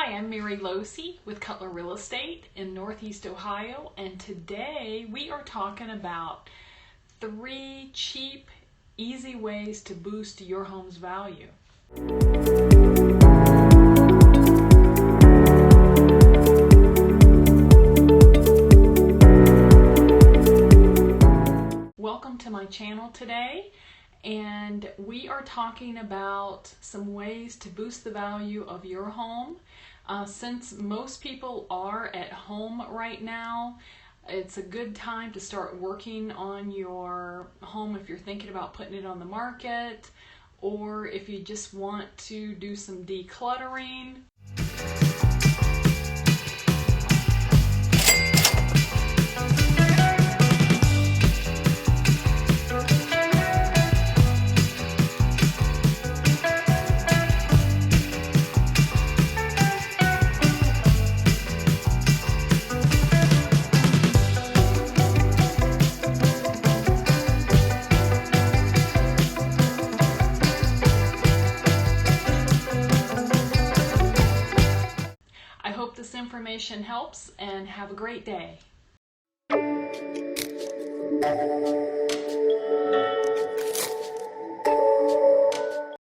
Hi, I'm Mary Locy with Cutler Real Estate in Northeast Ohio, and today we are talking about 3 cheap, easy ways to boost your home's value. Welcome to my channel today, and we are talking about some ways to boost the value of your home. Since most people are at home right now, it's a good time to start working on your home if you're thinking about putting it on the market, or if you just want to do some decluttering. I hope this information helps, and have a great day.